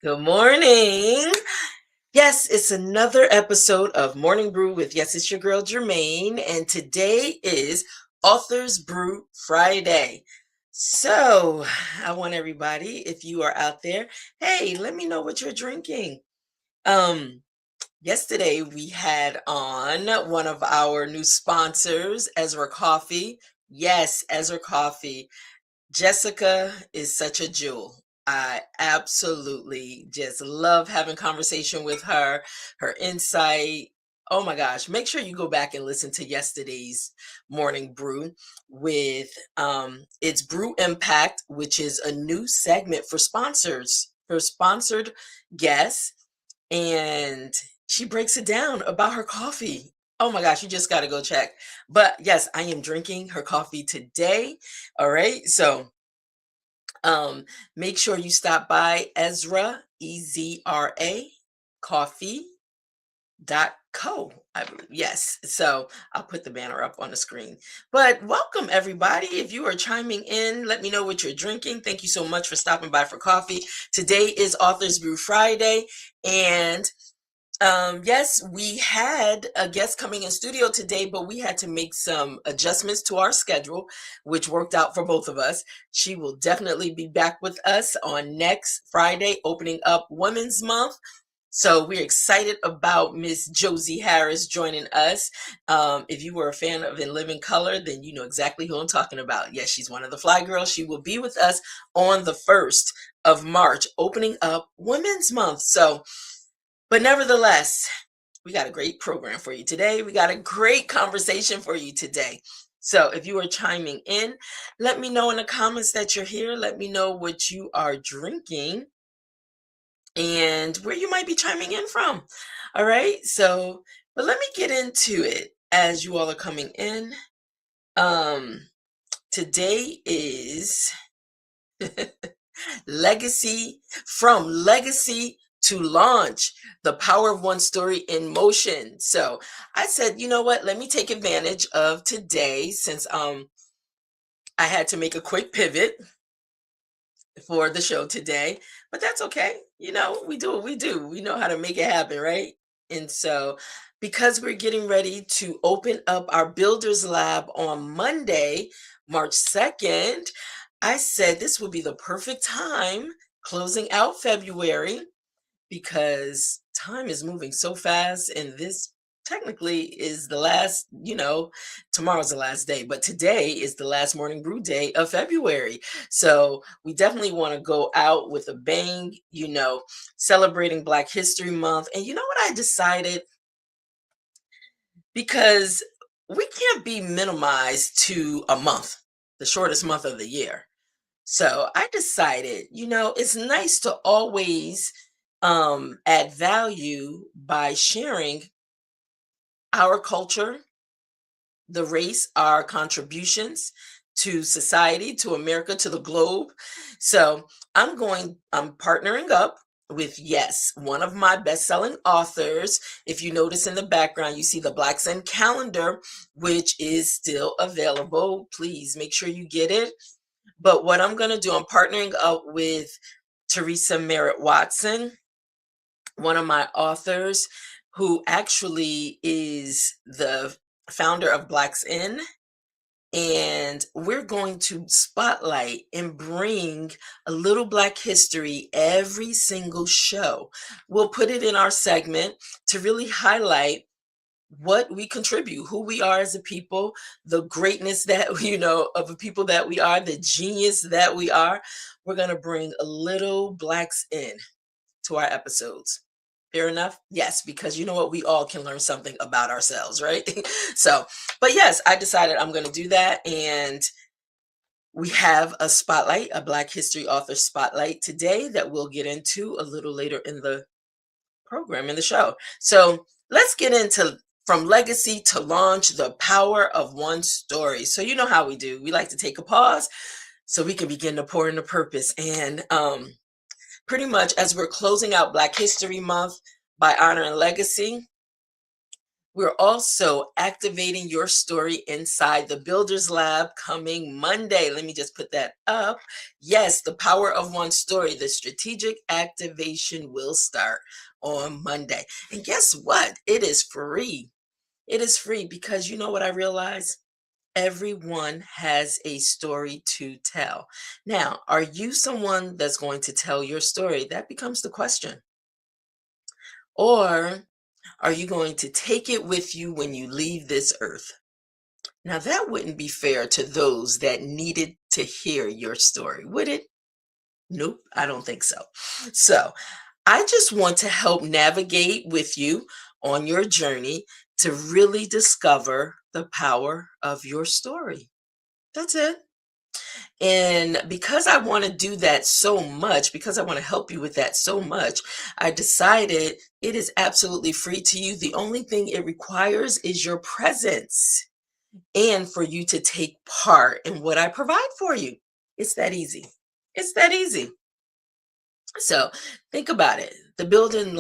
Good morning. Yes, it's another episode of Morning Brew with it's your girl Germaine, and today is Authors Brew Friday. So, I want everybody, if you are out there, hey, let me know what you're drinking. Um, Yesterday we had on one of our new sponsors, Ezra Coffee. Yes, Ezra Coffee. Jessica is such a jewel. I absolutely just love having conversation with her, her insight. Oh my gosh, make sure you go back and listen to yesterday's morning brew with it's Brew Impact, which is a new segment for sponsors, for sponsored guests, and she breaks it down about her coffee. Oh my gosh, you just got to go check. But yes, I am drinking her coffee today. All right. So um, make sure you stop by Ezra, Ezra, coffee.co, I believe. Yes. So I'll put the banner up on the screen. But welcome, everybody. If you are chiming in, let me know what you're drinking. Thank you so much for stopping by for coffee. Today is Authors Brew Friday. And yes, we had a guest coming in studio today, but we had to make some adjustments to our schedule, which worked out for both of us. She will definitely be back with us on next Friday, opening up Women's Month. So we're excited about Miss Josie Harris joining us. If you were a fan of In Living Color, then you know exactly who I'm talking about. Yes, she's one of the Fly Girls. She will be with us on the 1st of March, opening up Women's Month. So but nevertheless, we got a great program for you today. We got a great conversation for you today. So if you are chiming in, let me know in the comments that you're here. Let me know what you are drinking and where you might be chiming in from. All right. So, but let me get into it as you all are coming in. Today is Legacy to Launch, the power of one story in motion. So I said, you know what, let me take advantage of today since I had to make a quick pivot for the show today, but that's okay. You know, we do what we do. We know how to make it happen, right? And so because we're getting ready to open up our Builders Lab on Monday, March 2nd, I said this would be the perfect time closing out February because time is moving so fast and this technically is the last, tomorrow's the last day, but today is the last morning brew day of February. So we definitely want to go out with a bang, celebrating Black History Month. And you know what I decided? Because we can't be minimized to a month, the shortest month of the year. So I decided, it's nice to always add value by sharing our culture, the race, our contributions to society, to America, to the globe. So I'm partnering up with, yes, one of my best-selling authors. If you notice in the background, you see the Black Sun calendar, which is still available. Please make sure you get it. But what I'm going to do, I'm partnering up with Teresa Merritt Watson, one of my authors, who actually is the founder of Blacks In. And we're going to spotlight and bring a little Black history every single show. We'll put it in our segment to really highlight what we contribute, who we are as a people, the greatness that, of the people that we are, the genius that we are. We're going to bring a little Blacks in to our episodes. Fair enough? Yes, because you know what? We all can learn something about ourselves, right? So, but yes, I decided I'm going to do that. And we have a spotlight, a Black History author spotlight today that we'll get into a little later in the program, in the show. So let's get into From Legacy to Launch, the power of one story. So you know how we do. We like to take a pause so we can begin to pour into purpose. And pretty much as we're closing out Black History Month by Honor and Legacy, We're also activating your story inside the Builders Lab coming Monday. Let me just put that up. Yes, the power of one story, the strategic activation will start on Monday. And guess what? It is free. It is free because you know what I realized? Everyone has a story to tell. Now, are you someone that's going to tell your story? That becomes the question. Or are you going to take it with you when you leave this earth? Now, that wouldn't be fair to those that needed to hear your story, would it? Nope, I don't think so. So, I just want to help navigate with you on your journey to really discover the power of your story. That's it. And because I want to do that so much, because I want to help you with that so much, I decided it is absolutely free to you. The only thing it requires is your presence and for you to take part in what I provide for you. It's that easy. It's that easy. So think about it. The building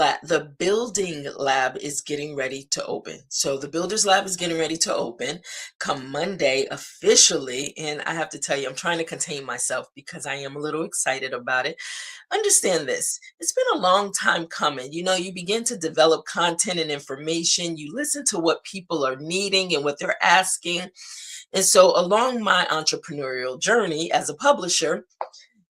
lab is getting ready to open. So the builders lab is getting ready to open come Monday officially. And I have to tell you, I'm trying to contain myself because I am a little excited about it. Understand this. It's been a long time coming. You know, you begin to develop content and information. You listen to what people are needing and what they're asking. And so along my entrepreneurial journey as a publisher,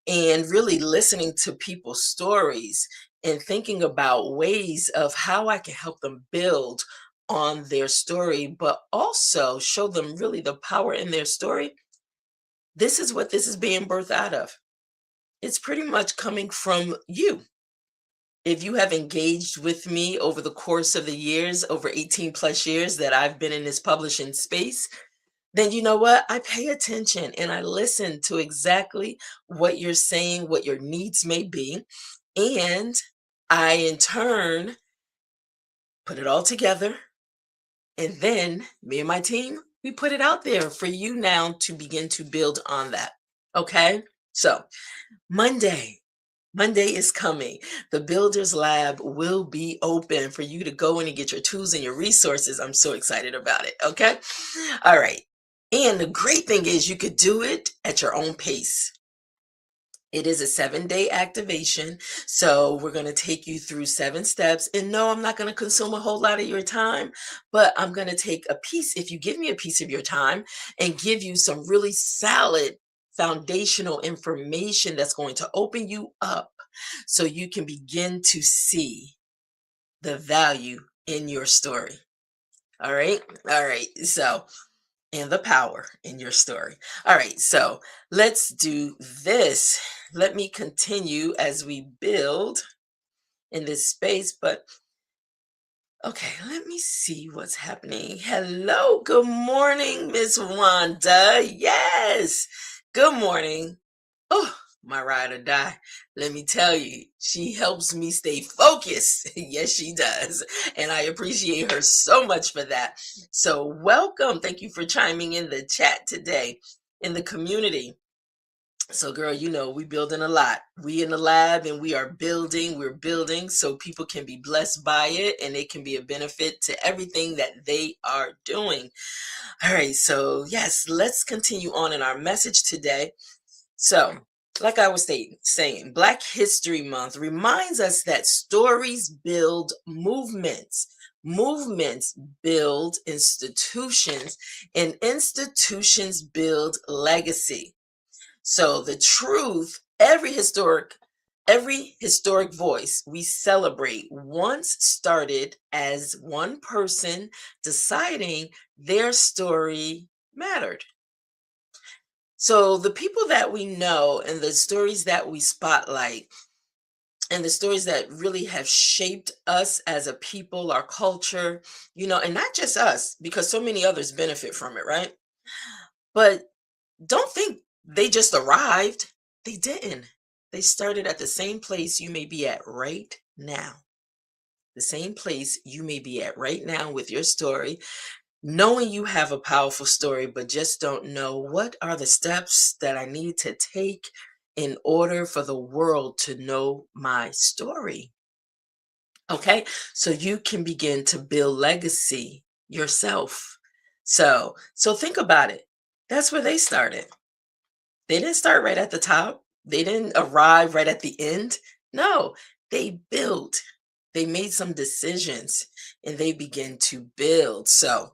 and really listening to people's stories and thinking about ways of how I can help them build on their story, but also show them really the power in their story. This is what this is being birthed out of. It's pretty much coming from you. If you have engaged with me over the course of the years, over 18 plus years that I've been in this publishing space, then you know what? I pay attention and I listen to exactly what you're saying, what your needs may be. And I, in turn, put it all together. And then me and my team, we put it out there for you now to begin to build on that. Okay. So Monday, Monday is coming. The Builders Lab will be open for you to go in and get your tools and your resources. I'm so excited about it. Okay. All right. And the great thing is you could do it at your own pace. It is a 7-day activation. So we're going to take you through 7 steps. And no, I'm not going to consume a whole lot of your time, but I'm going to take a piece, if you give me a piece of your time, and give you some really solid foundational information that's going to open you up so you can begin to see the value in your story. All right. All right. So, and the power in your story. All right, so let's do this. Let me continue as we build in this space, but okay, let me see what's happening. Hello, good morning, Miss Wanda. Yes, good morning. Oh, my ride or die. Let me tell you, she helps me stay focused. Yes, she does. And I appreciate her so much for that. So, welcome. Thank you for chiming in the chat today in the community. So, girl, you know, we building a lot. We in the lab and we are building, we're building so people can be blessed by it and it can be a benefit to everything that they are doing. All right, so yes, let's continue on in our message today. So, like I was saying, Black History Month reminds us that stories build movements. Movements build institutions, and institutions build legacy. So the truth, every historic voice we celebrate once started as one person deciding their story mattered. So the people that we know and the stories that we spotlight and the stories that really have shaped us as a people, our culture, you know, and not just us, because so many others benefit from it, right? But don't think they just arrived. They didn't. They started at the same place you may be at right now. The same place you may be at right now with your story, knowing you have a powerful story, but just don't know what are the steps that I need to take in order for the world to know my story. Okay, so you can begin to build legacy yourself. So think about it. That's where they started. They didn't start right at the top. They didn't arrive right at the end. No, they built. They made some decisions and they begin to build. So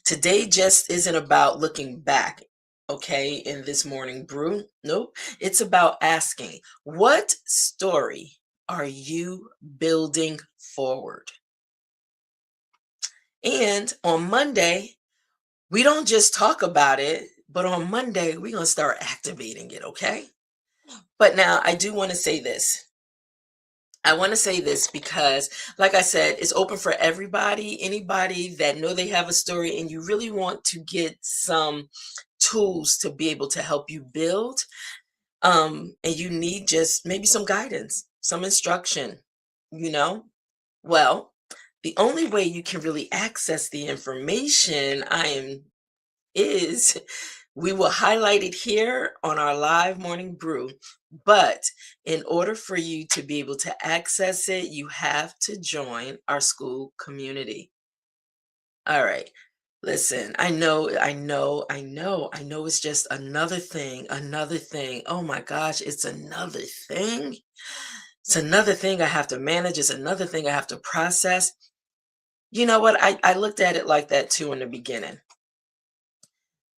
today just isn't about looking back, okay, in this morning brew. Nope. It's about asking, what story are you building forward? And on Monday, we don't just talk about it, but on Monday, we're going to start activating it, okay? But now I do want to say this. I want to say this because, like I said, it's open for everybody, anybody that know they have a story and you really want to get some tools to be able to help you build. And you need just maybe some guidance, some instruction, you know? Well, the only way you can really access the information is we will highlight it here on our live morning brew. But in order for you to be able to access it, you have to join our school community. All right. Listen, I know it's just another thing, another thing. Oh my gosh, it's another thing. It's another thing I have to manage. It's another thing I have to process. You know what? I looked at it like that too in the beginning.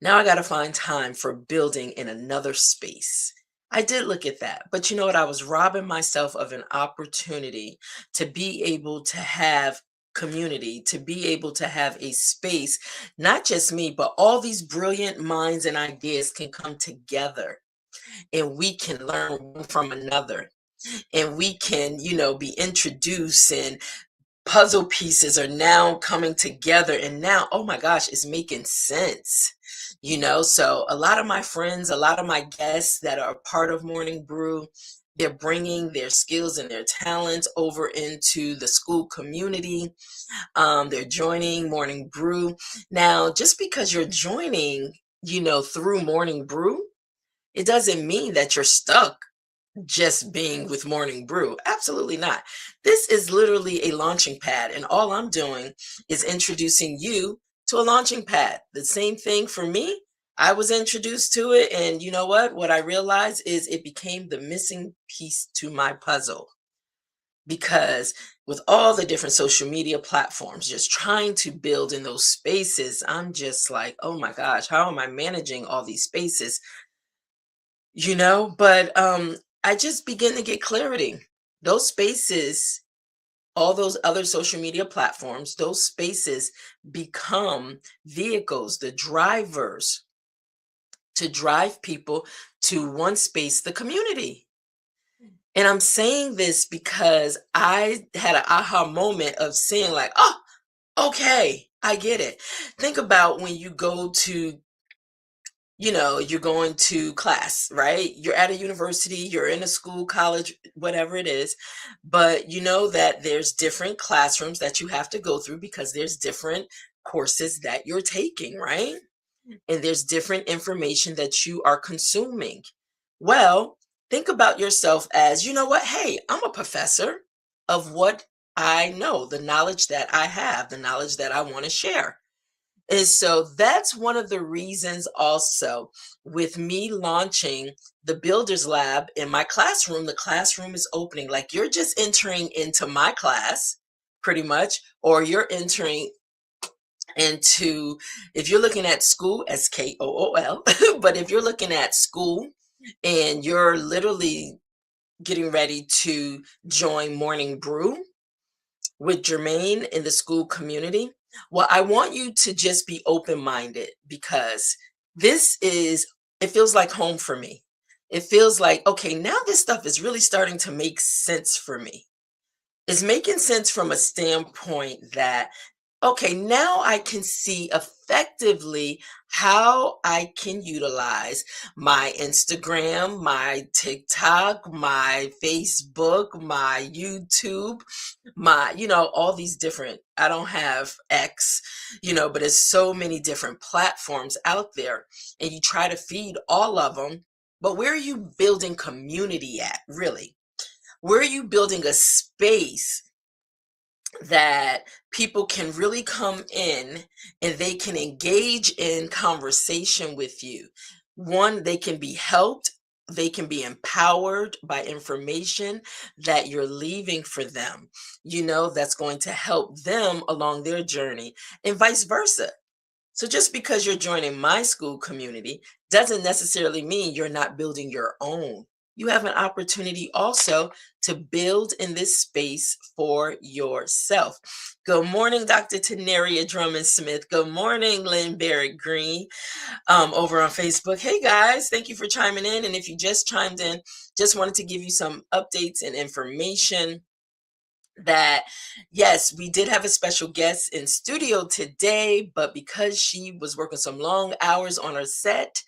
Now I got to find time for building in another space. I did look at that, but you know what? I was robbing myself of an opportunity to be able to have community, to be able to have a space, not just me, but all these brilliant minds and ideas can come together and we can learn one from another and we can, be introduced and puzzle pieces are now coming together and now oh my gosh it's making sense, so a lot of my friends, a lot of my guests that are part of morning brew, they're bringing their skills and their talents over into the school community. They're joining morning brew. Now just because you're joining, through morning brew, it doesn't mean that you're stuck just being with morning brew. Absolutely not. This is literally a launching pad and all I'm doing is introducing you to a launching pad. The same thing for me. I was introduced to it and you know what I realized is it became the missing piece to my puzzle, because with all the different social media platforms just trying to build in those spaces, I'm just like, oh my gosh, how am I managing all these spaces? But I just begin to get clarity. Those spaces, all those other social media platforms, those spaces become vehicles, the drivers to drive people to one space, the community. And I'm saying this because I had an aha moment of seeing, like, oh, okay, I get it. Think about when you go to, you're going to class, right? You're at a university, you're in a school, college, whatever it is, but you know that there's different classrooms that you have to go through because there's different courses that you're taking, right? And there's different information that you are consuming. Well, think about yourself as, you know what? Hey, I'm a professor of what I know, the knowledge that I have, the knowledge that I want to share. And so that's one of the reasons also with me launching the Builders Lab in my classroom, the classroom is opening. Like you're just entering into my class pretty much, or you're entering into, if you're looking at school, SKOOL, but if you're looking at school and you're literally getting ready to join Morning Brew with Germaine in the school community, well, I want you to just be open minded because it feels like home for me. It feels like, okay, now this stuff is really starting to make sense for me. It's making sense from a standpoint that, okay, now I can see effectively how I can utilize my Instagram, my TikTok, my Facebook, my YouTube, all these different, I don't have X, but there's so many different platforms out there and you try to feed all of them. But where are you building community at, really? Where are you building a space that people can really come in and they can engage in conversation with you. One, they can be helped, they can be empowered by information that you're leaving for them, that's going to help them along their journey, and vice versa. So just because you're joining my school community doesn't necessarily mean you're not building your own. You have an opportunity also to build in this space for yourself. Good morning, Dr. Tenaria Drummond Smith. Good morning, Lynn Barrett Green, over on Facebook. Hey guys, thank you for chiming in. And if you just chimed in, just wanted to give you some updates and information that yes, we did have a special guest in studio today, but because she was working some long hours on her set,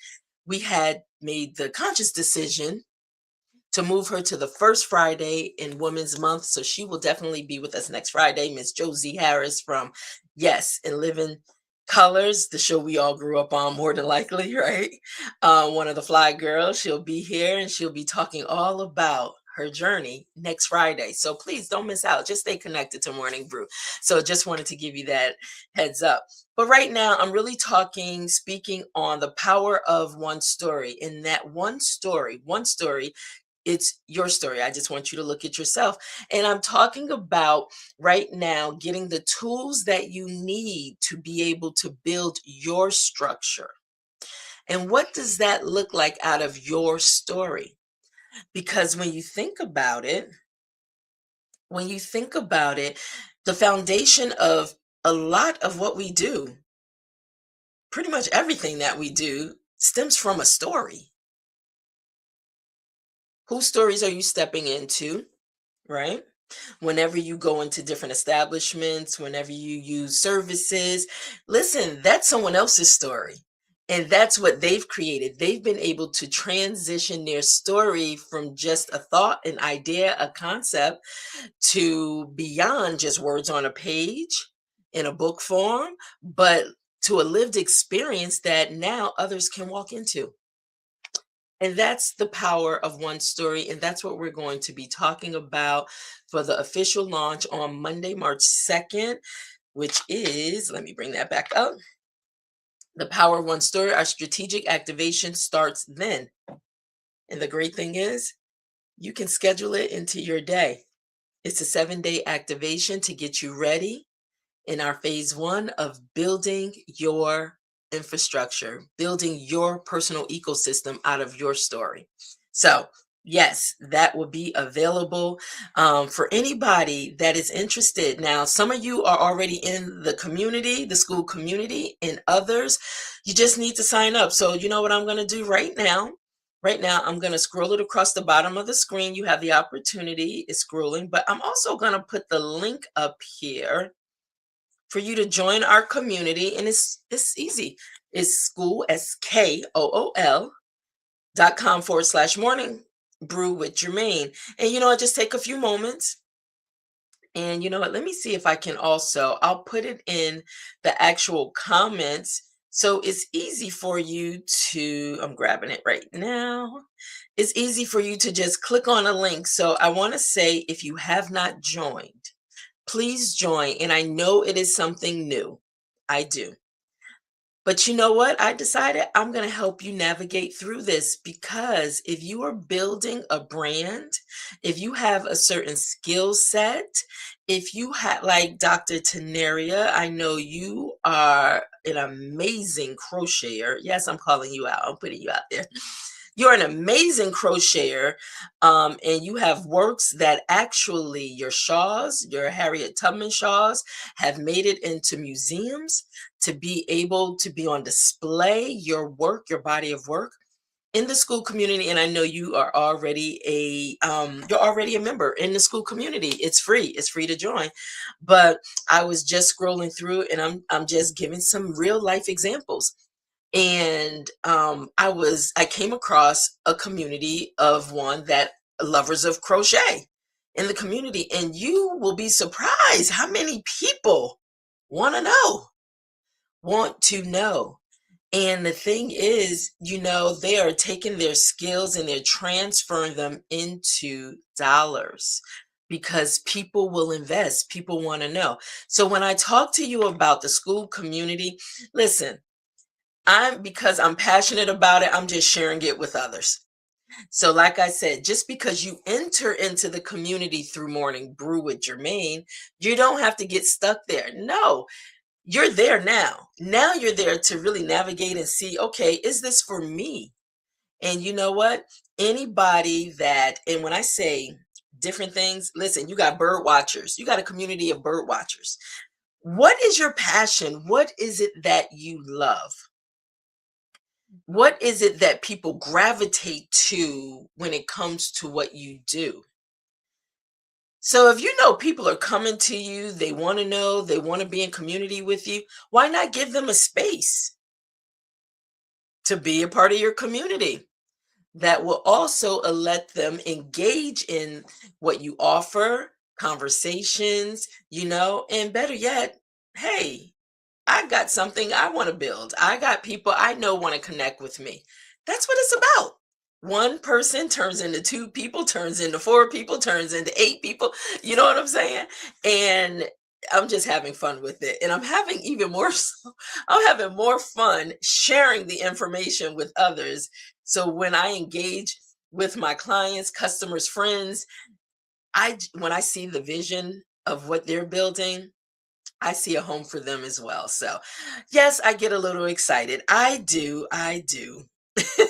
we had made the conscious decision to move her to the first Friday in Women's Month. So she will definitely be with us next Friday. Miss Josie Harris from Yes and Living Colors, the show we all grew up on, more than likely, right? One of the Fly Girls. She'll be here and she'll be talking all about her journey next Friday. So please don't miss out. Just stay connected to Morning Brew. So just wanted to give you that heads up. But right now, I'm really speaking on the power of one story. In that one story, it's your story. I just want you to look at yourself. And I'm talking about right now getting the tools that you need to be able to build your structure. And what does that look like out of your story? Because when you think about it, the foundation of a lot of what we do, pretty much everything that we do, stems from a story. Whose stories are you stepping into, right? Whenever you go into different establishments, whenever you use services, listen, that's someone else's story. And that's what they've created. They've been able to transition their story from just a thought, an idea, a concept to beyond just words on a page in a book form, but to a lived experience that now others can walk into. And that's the power of one story. And that's what we're going to be talking about for the official launch on Monday, March 2nd, which is, let me bring that back up. The power of one story. Our strategic activation starts then. And the great thing is, you can schedule it into your day. It's a 7-day activation to get you ready in our phase one of building your infrastructure, building your personal ecosystem out of your story. So, yes, that will be available for anybody that is interested. Now, some of you are already in the community, the school community, and others, you just need to sign up. So, you know what I'm going to do right now? Right now, I'm going to scroll it across the bottom of the screen. You have the opportunity, it's scrolling, but I'm also going to put the link up here for you to join our community. And it's easy. It's school.com/morning brew with Germaine. And just take a few moments. And you know what? Let me see if I can I'll put it in the actual comments. So it's easy for you I'm grabbing it right now. It's easy for you to just click on a link. So I want to say, if you have not joined, please join. And I know it is something new. I do. But you know what? I decided I'm going to help you navigate through this, because if you are building a brand, if you have a certain skill set, if you have, like Dr. Tenaria, I know you are an amazing crocheter. Yes, I'm calling you out. I'm putting you out there. You're an amazing crocheter, and you have works that actually your shawls, your Harriet Tubman shawls, have made it into museums to be able to be on display, your work, your body of work in the school community. And I know you are already you're already a member in the school community. It's free to join. But I was just scrolling through, and I'm just giving some real life examples. And I came across a community of one that lovers of crochet in the community, and you will be surprised how many people want to know, want to know. And the thing is, they are taking their skills and they're transferring them into dollars. because people will invest, people want to know. So when I talk to you about the school community, listen, because I'm passionate about it, I'm just sharing it with others. So, like I said, just because you enter into the community through Morning Brew with Germaine, you don't have to get stuck there. No, you're there now. Now you're there to really navigate and see, okay, is this for me? And you know what? Anybody that, and when I say different things, listen, you got bird watchers, you got a community of bird watchers. What is your passion? What is it that you love? What is it that people gravitate to when it comes to what you do? So if you know people are coming to you, they want to know, they want to be in community with you, why not give them a space to be a part of your community that will also let them engage in what you offer, conversations, and better yet, hey, I got something I want to build. I got people I know want to connect with me. That's what it's about. One person turns into two people, turns into four people, turns into eight people. You know what I'm saying? And I'm just having fun with it. And I'm having even more I'm having more fun sharing the information with others. So when I engage with my clients, customers, friends, when I see the vision of what they're building, I see a home for them as well. So, yes, I get a little excited. I do. I do.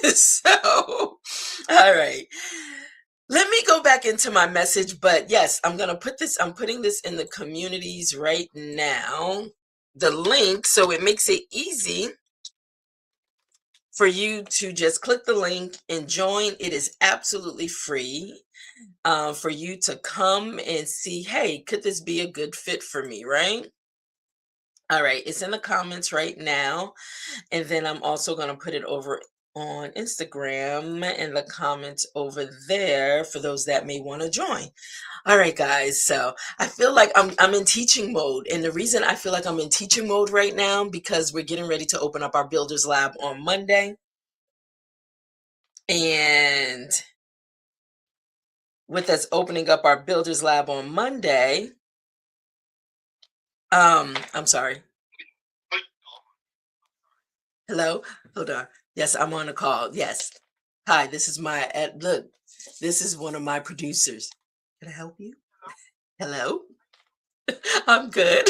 So, all right. Let me go back into my message, but yes, I'm putting this in the communities right now, the link, so it makes it easy for you to just click the link and join. It is absolutely free for you to come and see, hey, could this be a good fit for me, right? All right, it's in the comments right now. And then I'm also going to put it over on Instagram in the comments over there for those that may want to join. All right, guys. So I feel like I'm in teaching mode. And the reason I feel like I'm in teaching mode right now, because we're getting ready to open up our Builders Lab on Monday. And with us opening up our Builders Lab on Monday, I'm sorry. Hello? Hold on. Yes, I'm on a call. Yes. Hi, this is look, this is one of my producers. Can I help you? Hello? I'm good.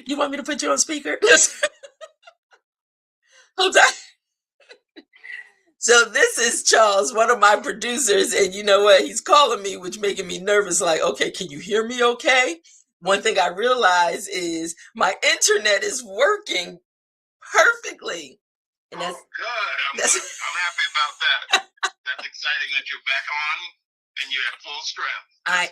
You want me to put you on speaker? Hold on. So this is Charles, one of my producers, and you know what? He's calling me, which making me nervous. Like, okay, can you hear me okay? One thing I realize is my internet is working perfectly. And that's good. I'm happy about that. That's exciting that you're back on and you're at full strength. I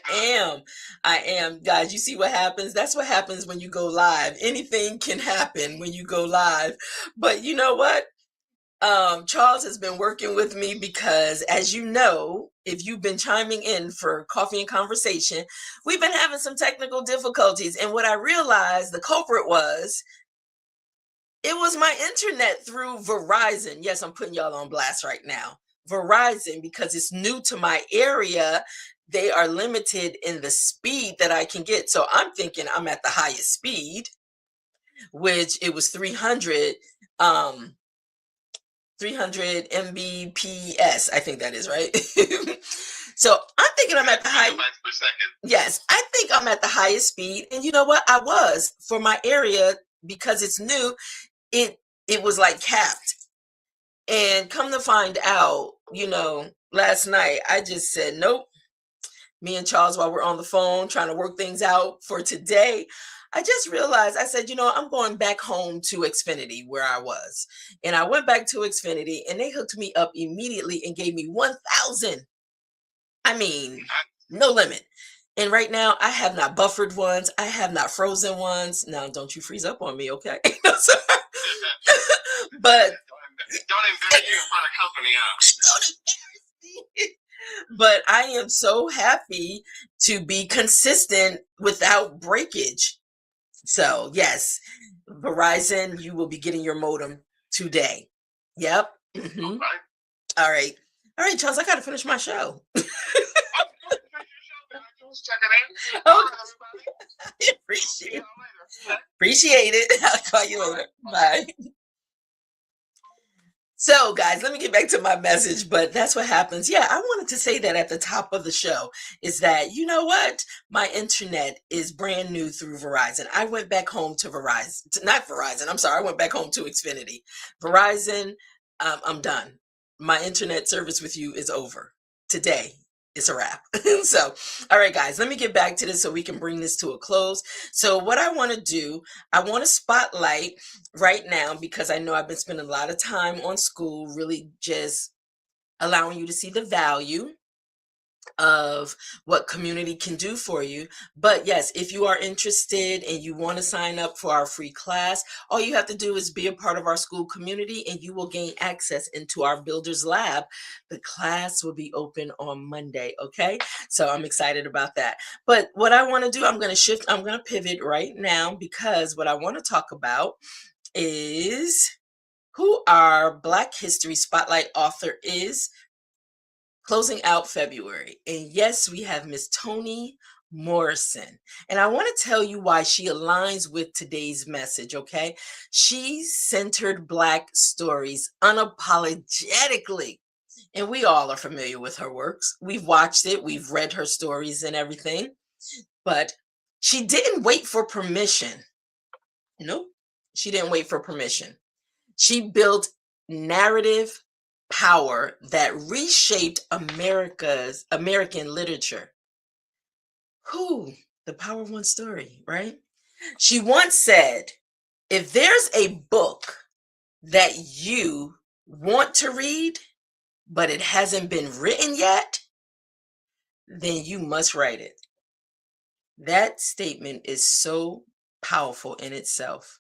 am. Guys, you see what happens? That's what happens when you go live. Anything can happen when you go live. But you know what? Charles has been working with me because, as you know, if you've been chiming in for Coffee and Conversation, we've been having some technical difficulties. And what I realized the culprit was, it was my internet through Verizon. Yes, I'm putting y'all on blast right now. Verizon, because it's new to my area, they are limited in the speed that I can get. So I'm thinking I'm at the highest speed, which it was 300 Mbps. I think that is right. So I'm thinking I'm at the high. Yes, I think I'm at the highest speed. And you know what? I was, for my area, because it's new, it was like capped. And come to find out, last night I just said, nope. Me and Charles, while we're on the phone trying to work things out for today, I just realized, I said, I'm going back home to Xfinity where I was. And I went back to Xfinity and they hooked me up immediately and gave me 1,000. I mean, no limit. And right now, I have not buffered ones. I have not frozen ones. Now, don't you freeze up on me, okay? But don't embarrass you in front of company, But I am so happy to be consistent without breakage. So yes, Verizon, you will be getting your modem today. Yep. Mm-hmm. All right. All right, Charles, I got to finish my show. News. Check it out. Oh, Everybody. appreciate See it. y'all later. Appreciate it. I'll call you later. Bye. So, guys, let me get back to my message, but that's what happens. Yeah, I wanted to say that at the top of the show is that, you know what? My internet is brand new through Verizon. I went back home to Verizon, not Verizon, I'm sorry, I went back home to Xfinity. Verizon, I'm done. My internet service with you is over. Today, it's a wrap. So, all right, guys, let me get back to this so we can bring this to a close. So, what I want to do, I want to spotlight right now because I know I've been spending a lot of time on school, really just allowing you to see the value of what community can do for you. But yes, if you are interested and you want to sign up for our free class, all you have to do is be a part of our school community and you will gain access into our Builders Lab. The class will be open on Monday, okay? So I'm excited about that. But what I want to do, I'm going to pivot right now because what I want to talk about is who our Black History Spotlight author is, closing out February. And yes, we have Miss Toni Morrison. And I want to tell you why she aligns with today's message, okay? She centered Black stories unapologetically. And we all are familiar with her works. We've watched it, we've read her stories and everything. But she didn't wait for permission. Nope, she didn't wait for permission. She built narrative power that reshaped American literature. Who? The power of one story, right? She once said, if there's a book that you want to read, but it hasn't been written yet, then you must write it. That statement is so powerful in itself.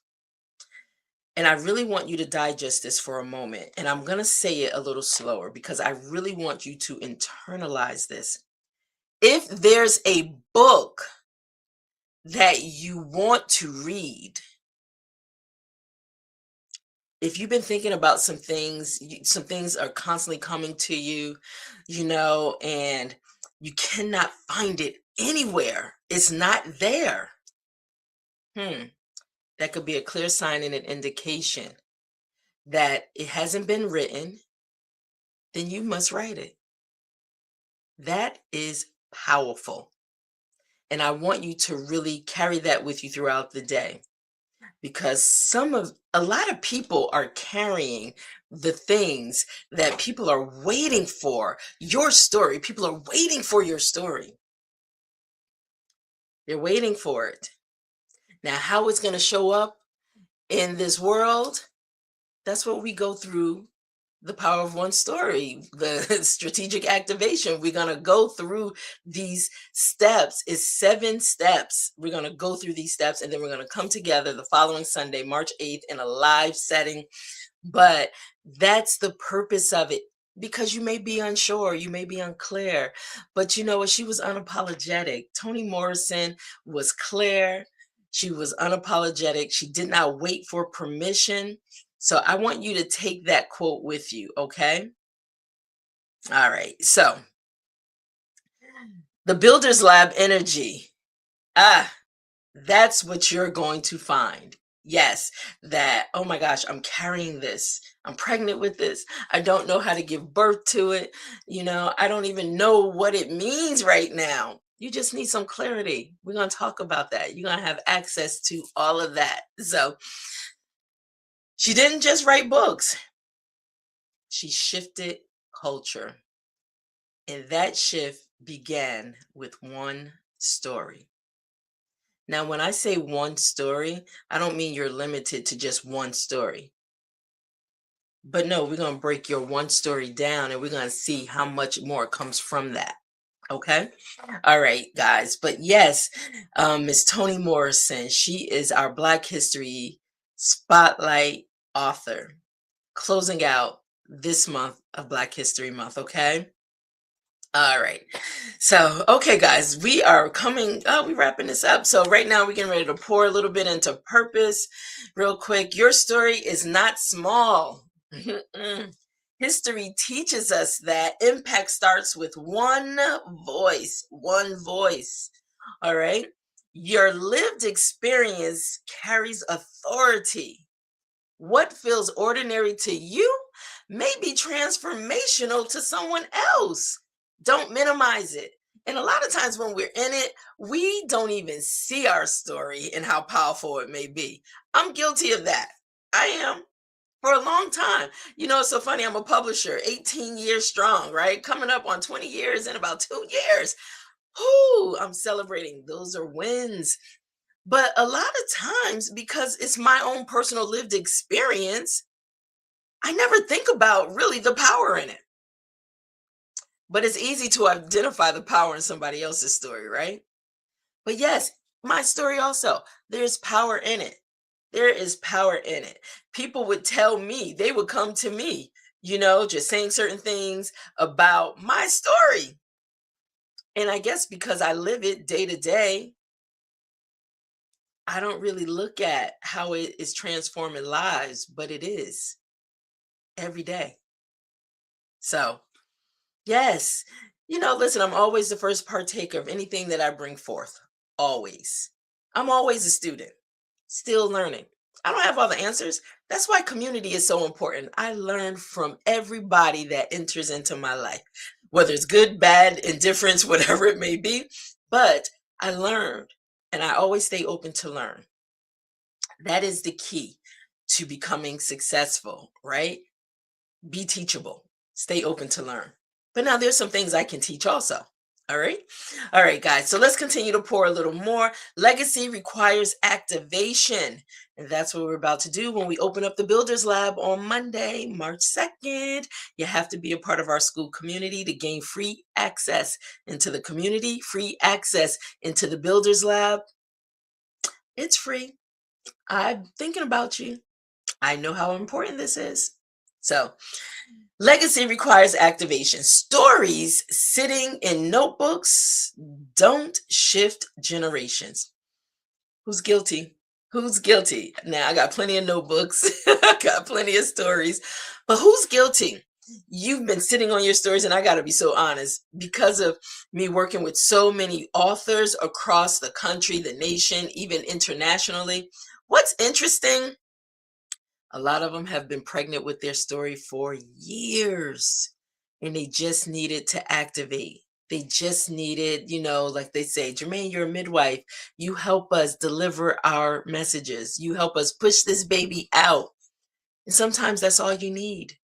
And I really want you to digest this for a moment. And I'm going to say it a little slower because I really want you to internalize this. If there's a book that you want to read, if you've been thinking about some things are constantly coming to you, and you cannot find it anywhere, it's not there. That could be a clear sign and an indication that it hasn't been written, then you must write it. That is powerful. And I want you to really carry that with you throughout the day because a lot of people are carrying the things that people are waiting for. Your story. People are waiting for your story. They're waiting for it. Now, how it's going to show up in this world, that's what we go through. The power of one story, the strategic activation. We're going to go through these steps. It's 7 steps. We're going to go through these steps and then we're going to come together the following Sunday, March 8th, in a live setting. But that's the purpose of it, because you may be unsure, you may be unclear, but you know what? She was unapologetic. Toni Morrison was clear. She was unapologetic. She did not wait for permission. So I want you to take that quote with you, okay? All right. So the Builders Lab energy. That's what you're going to find. Yes, that, oh my gosh, I'm carrying this. I'm pregnant with this. I don't know how to give birth to it. I don't even know what it means right now. You just need some clarity. We're going to talk about that. You're going to have access to all of that. So she didn't just write books. She shifted culture. And that shift began with one story. Now, when I say one story, I don't mean you're limited to just one story. But no, we're going to break your one story down and we're going to see how much more comes from that. Okay? All right, guys. But yes, Miss Toni Morrison, she is our Black History Spotlight author, closing out this month of Black History Month. Okay? All right. So, okay, guys, we're wrapping this up. So right now we're getting ready to pour a little bit into purpose real quick. Your story is not small. History teaches us that impact starts with one voice, one voice. All right. Your lived experience carries authority. What feels ordinary to you may be transformational to someone else. Don't minimize it. And a lot of times when we're in it, we don't even see our story and how powerful it may be. I'm guilty of that. I am for a long time. It's so funny. I'm a publisher, 18 years strong, right? Coming up on 20 years in about 2 years. Whoo, I'm celebrating. Those are wins. But a lot of times, because it's my own personal lived experience, I never think about really the power in it. But it's easy to identify the power in somebody else's story, right? But yes, my story also, there's power in it. There is power in it. People would tell me, they would come to me, just saying certain things about my story. And I guess because I live it day to day, I don't really look at how it is transforming lives, but it is every day. So, yes, listen, I'm always the first partaker of anything that I bring forth. Always. I'm always a student, still learning. I don't have all the answers. That's why community is so important. I learn from everybody that enters into my life, whether it's good, bad, indifference, whatever it may be. But I learned, and I always stay open to learn. That is the key to becoming successful, right? Be teachable, stay open to learn. But now there's some things I can teach also. All right. All right, guys. So let's continue to pour a little more. Legacy requires activation. And that's what we're about to do when we open up the Builders Lab on Monday, March 2nd. You have to be a part of our school community to gain free access into the community, free access into the Builders Lab. It's free. I'm thinking about you. I know how important this is. So, legacy requires activation. Stories sitting in notebooks don't shift generations. Who's guilty? Who's guilty? Now, I got plenty of notebooks, I got plenty of stories, but who's guilty? You've been sitting on your stories, and I got to be so honest, because of me working with so many authors across the country, the nation, even internationally. What's interesting, a lot of them have been pregnant with their story for years, and they just needed to activate. They just needed, like they say, Germaine, you're a midwife. You help us deliver our messages. You help us push this baby out. And sometimes that's all you need.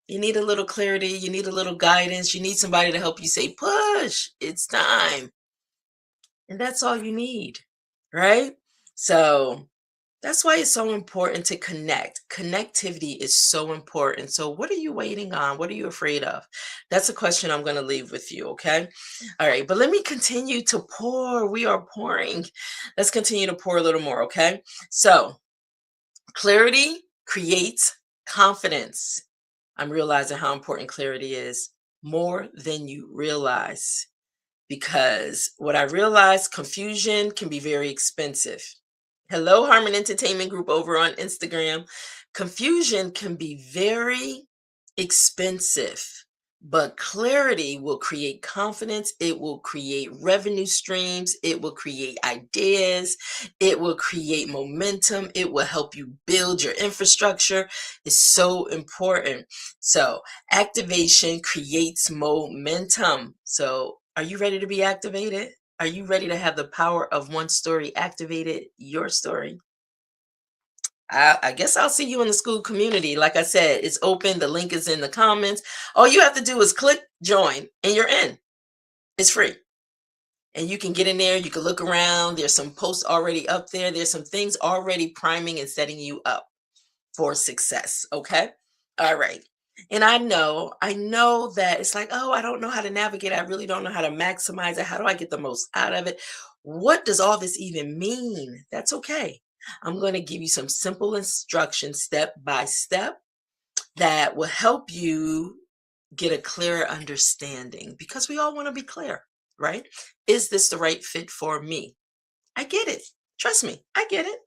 You need a little clarity. You need a little guidance. You need somebody to help you say, push, it's time. And that's all you need, right? So that's why it's so important to connect. Connectivity is so important. So, what are you waiting on? What are you afraid of? That's a question I'm going to leave with you. Okay. All right. But let me continue to pour. We are pouring. Let's continue to pour a little more. Okay. So, clarity creates confidence. I'm realizing how important clarity is more than you realize, because what I realized, confusion can be very expensive. Hello, Harmon Entertainment Group over on Instagram. Confusion can be very expensive, but clarity will create confidence. It will create revenue streams. It will create ideas. It will create momentum. It will help you build your infrastructure. It's so important. So, activation creates momentum. So, are you ready to be activated? Are you ready to have the power of one story activated your story? I guess I'll see you in the school community. Like I said, it's open. The link is in the comments. All you have to do is click join and you're in. It's free. And you can get in there. You can look around. There's some posts already up there. There's some things already priming and setting you up for success. Okay. All right. And I know that it's like, oh, I don't know how to navigate. I really don't know how to maximize it. How do I get the most out of it? What does all this even mean? That's okay. I'm going to give you some simple instructions step by step that will help you get a clearer understanding, because we all want to be clear, right? Is this the right fit for me? I get it. Trust me, I get it.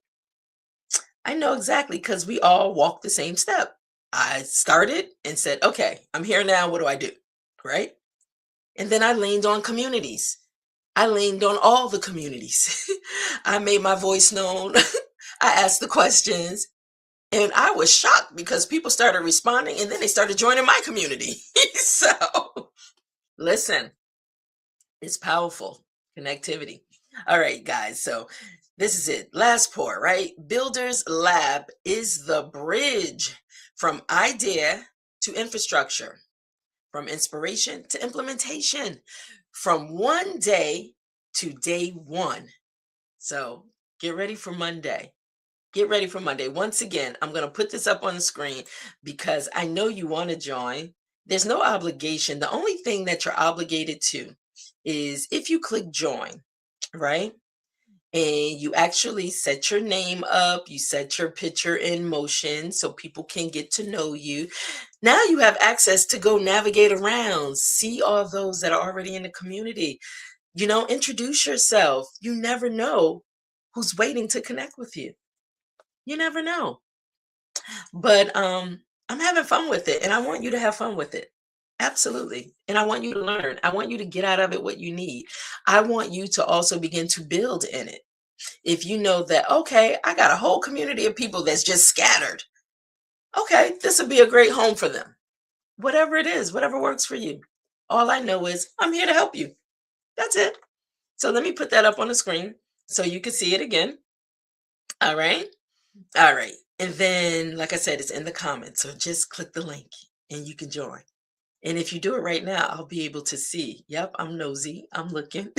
I know exactly, because we all walk the same step. I started and said, okay, I'm here now. What do I do? Right. And then I leaned on communities. I leaned on all the communities. I made my voice known. I asked the questions. And I was shocked because people started responding and then they started joining my community. So, listen, it's powerful connectivity. All right, guys. So, this is it. Last pour, right? Builders Lab is the bridge from idea to infrastructure, from inspiration to implementation, from one day to day one. So, get ready for Monday. Get ready for Monday. Once again, I'm going to put this up on the screen because I know you want to join. There's no obligation. The only thing that you're obligated to is if you click join, right? And you actually set your name up, you set your picture in motion so people can get to know you. Now you have access to go navigate around, see all those that are already in the community. Introduce yourself. You never know who's waiting to connect with you. You never know. But I'm having fun with it and I want you to have fun with it. Absolutely. And I want you to learn. I want you to get out of it what you need. I want you to also begin to build in it. If you know that, okay, I got a whole community of people that's just scattered. Okay, this would be a great home for them. Whatever it is, whatever works for you. All I know is I'm here to help you. That's it. So let me put that up on the screen so you can see it again. All right. All right. And then, like I said, it's in the comments. So just click the link and you can join. And if you do it right now, I'll be able to see. Yep, I'm nosy. I'm looking.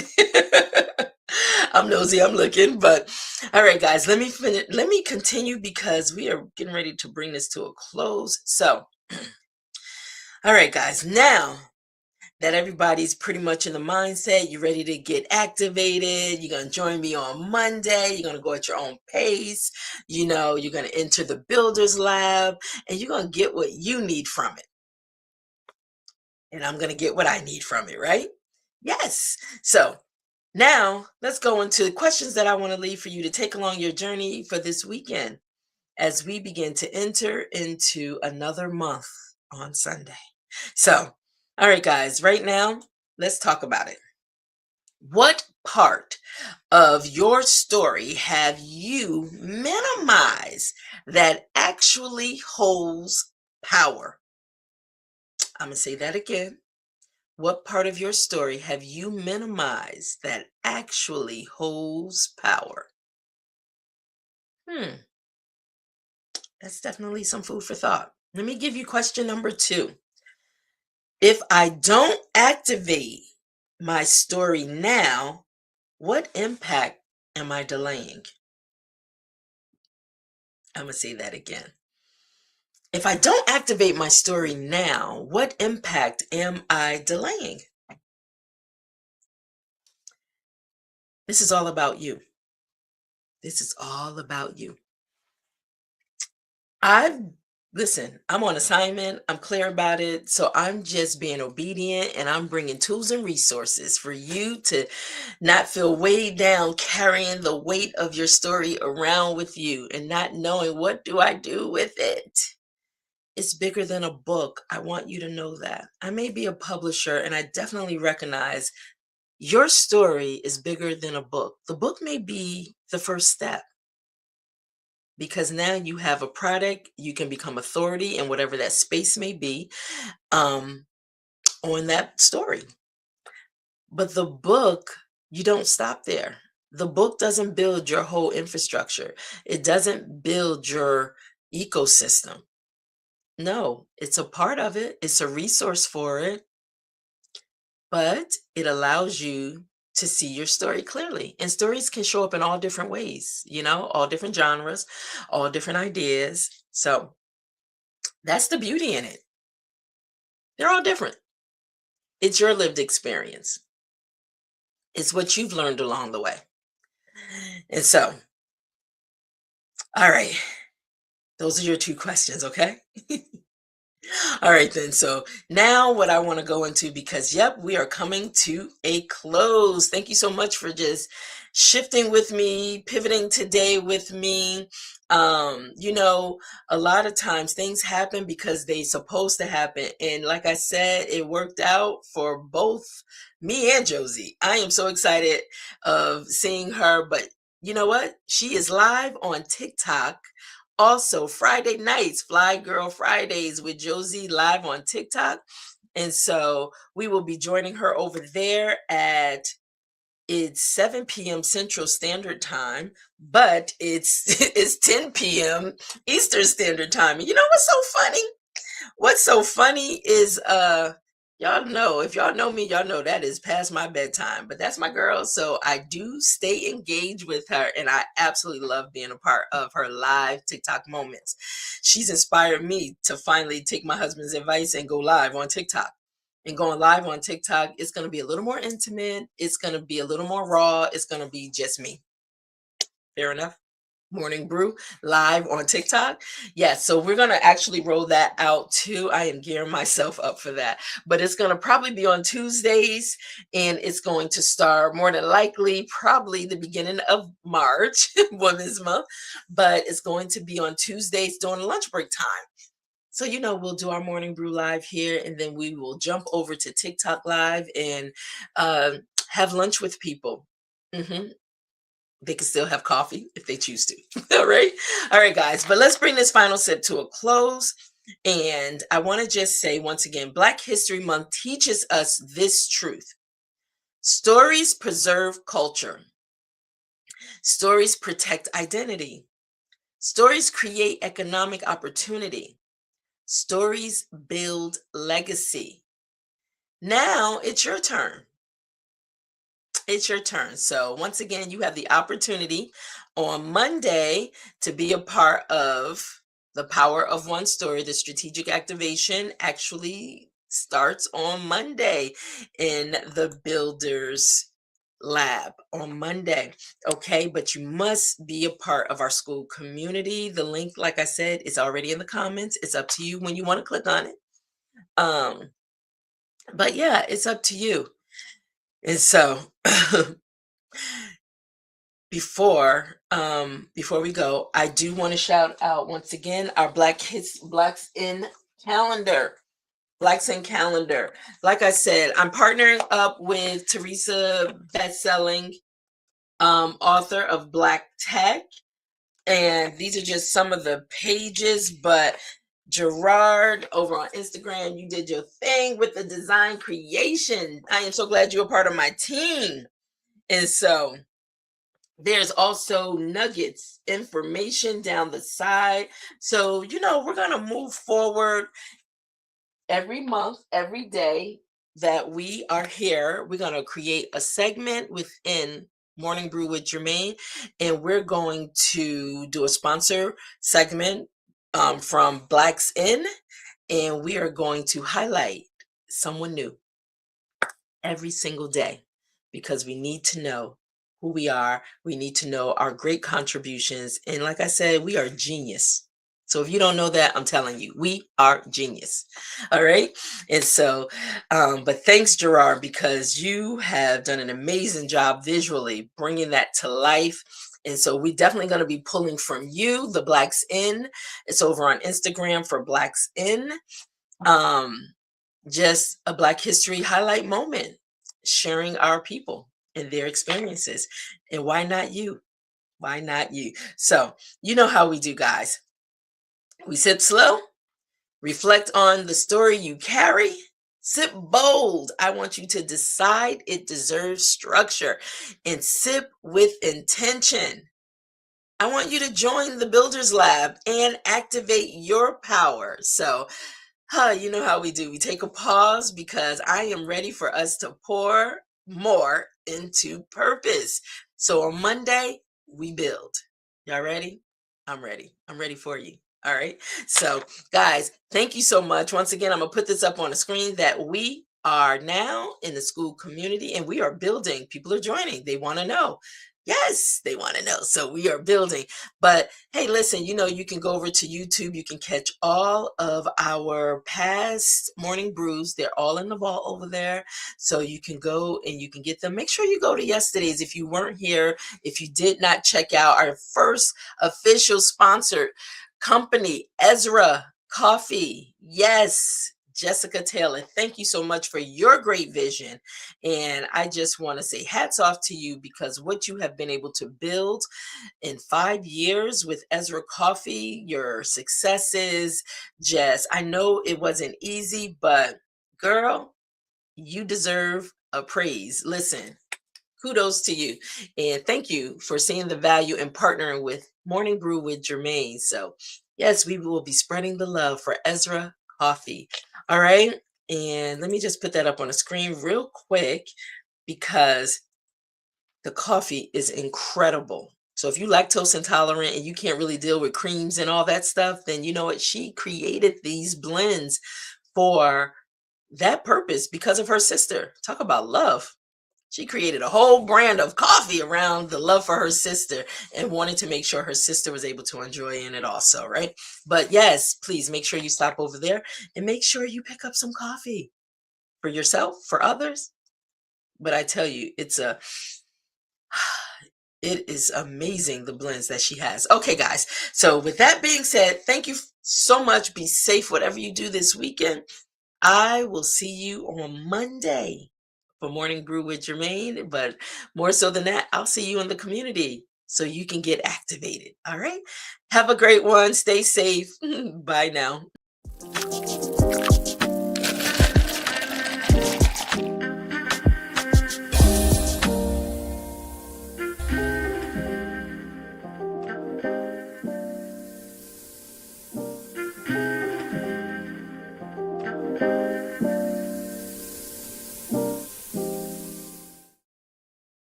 I'm nosy. I'm looking. But all right, guys, let me finish. Let me continue because we are getting ready to bring this to a close. So, all right, guys, now that everybody's pretty much in the mindset, you're ready to get activated. You're going to join me on Monday. You're going to go at your own pace. You're going to enter the Builders Lab and you're going to get what you need from it. And I'm going to get what I need from it, right? Yes. So now let's go into questions that I want to leave for you to take along your journey for this weekend as we begin to enter into another month on Sunday. So, all right, guys, right now, let's talk about it. What part of your story have you minimized that actually holds power? I'm going to say that again. What part of your story have you minimized that actually holds power? That's definitely some food for thought. Let me give you question number 2. If I don't activate my story now, what impact am I delaying? I'm going to say that again. If I don't activate my story now, what impact am I delaying? This is all about you. This is all about you. Listen, I'm on assignment. I'm clear about it. So I'm just being obedient and I'm bringing tools and resources for you to not feel weighed down carrying the weight of your story around with you and not knowing what do I do with it. It's bigger than a book. I want you to know that. I may be a publisher and I definitely recognize your story is bigger than a book. The book may be the first step because now you have a product, you can become authority in whatever that space may be on that story. But the book, you don't stop there. The book doesn't build your whole infrastructure. It doesn't build your ecosystem. No, it's a part of it. It's a resource for it, but it allows you to see your story clearly. And stories can show up in all different ways, all different genres, all different ideas. So that's the beauty in it. They're all different. It's your lived experience. It's what you've learned along the way. And so, all right, those are your 2 questions, okay? All right, then. So now what I want to go into, because yep, we are coming to a close. Thank you so much for just shifting with me, pivoting today with me. You know, a lot of times things happen because they supposed to happen. And like I said, it worked out for both me and Josie. I am so excited of seeing her, but you know what? She is live on TikTok also, Friday nights, Fly Girl Fridays with Josie live on TikTok. And so we will be joining her over there at it's 7 p.m. Central Standard Time, but it's it's 10 p.m. Eastern Standard Time. And you know what's so funny? What's so funny is y'all know, if y'all know me, y'all know that is past my bedtime, but that's my girl. So I do stay engaged with her, and I absolutely love being a part of her live TikTok moments. She's inspired me to finally take my husband's advice and go live on TikTok. And going live on TikTok, it's going to be a little more intimate, it's going to be a little more raw, it's going to be just me. Fair enough? Morning Brew live on TikTok. Yes, so we're going to actually roll that out too. I am gearing myself up for that. But it's going to probably be on Tuesdays, and it's going to start more than likely probably the beginning of March, Women's Month, but it's going to be on Tuesdays during lunch break time. So, you know, we'll do our Morning Brew live here, and then we will jump over to TikTok live and have lunch with people. Mhm. They can still have coffee if they choose to. All right. All right, guys. But let's bring this final sip to a close. And I want to just say once again, Black History Month teaches us this truth. Stories preserve culture. Stories protect identity. Stories create economic opportunity. Stories build legacy. Now it's your turn. It's your turn. So once again, you have the opportunity on Monday to be a part of the Power of One Story. The strategic activation actually starts on Monday in the Builders Lab on Monday. Okay, but you must be a part of our school community. The link, like I said, is already in the comments. It's up to you when you want to click on it. Um, but yeah, it's up to you. And so before we go, I do want to shout out once again our Blacks in calendar. Blacks in calendar. Like I said, I'm partnering up with Teresa, best-selling author of Black Tech. And these are just some of the pages, but Gerard over on Instagram, you did your thing with the design creation. I am so glad you're a part of my team. And so there's also nuggets, information down the side. So, you know, we're going to move forward every month, every day that we are here. We're going to create a segment within Morning Brew with Germaine, and we're going to do a sponsor segment from Blacks In, and we are going to highlight someone new every single day because we need to know who we are. We need to know our great contributions. And like I said, we are genius. So if you don't know that, I'm telling you, we are genius. All right. And so, but thanks, Gerard, because you have done an amazing job visually bringing that to life. And so we're definitely going to be pulling from you, the Blacks In. It's over on Instagram for Blacks In. Just a Black History highlight moment, sharing our people and their experiences. And why not you? Why not you? So, you know how we do, guys. We sip slow, reflect on the story you carry, sip bold. I want you to decide it deserves structure, and sip with intention. I want you to join the Builders Lab and activate your power. So, you know how we do. We take a pause because I am ready for us to pour more into purpose. So on Monday, we build. Y'all ready? I'm ready. I'm ready for you. All right. So, guys, thank you so much. Once again, I'm going to put this up on the screen that we are now in the school community and we are building. People are joining. They want to know. Yes, they want to know. So we are building. But hey, listen, you can go over to YouTube. You can catch all of our past morning brews. They're all in the vault over there. So you can go and you can get them. Make sure you go to yesterday's if you weren't here, if you did not check out our first official sponsored company, Ezra Coffee. Yes. Jessica Taylor, thank you so much for your great vision. And I just want to say hats off to you because what you have been able to build in 5 years with Ezra Coffee, your successes, Jess, I know it wasn't easy, but girl, you deserve a praise. Listen, kudos to you. And thank you for seeing the value in partnering with Morning Brew with Germaine. So, yes, we will be spreading the love for Ezra Coffee. All right. And let me just put that up on the screen real quick because the coffee is incredible. So if you lactose intolerant and you can't really deal with creams and all that stuff, then you know what? She created these blends for that purpose because of her sister. Talk about love. She created a whole brand of coffee around the love for her sister and wanted to make sure her sister was able to enjoy in it also, right? But yes, please make sure you stop over there and make sure you pick up some coffee for yourself, for others. But I tell you, it is amazing the blends that she has. Okay, guys. So with that being said, thank you so much. Be safe, whatever you do this weekend. I will see you on Monday for Morning Brew with Germaine. But more so than that, I'll see you in the community so you can get activated. All right. Have a great one. Stay safe. Bye now.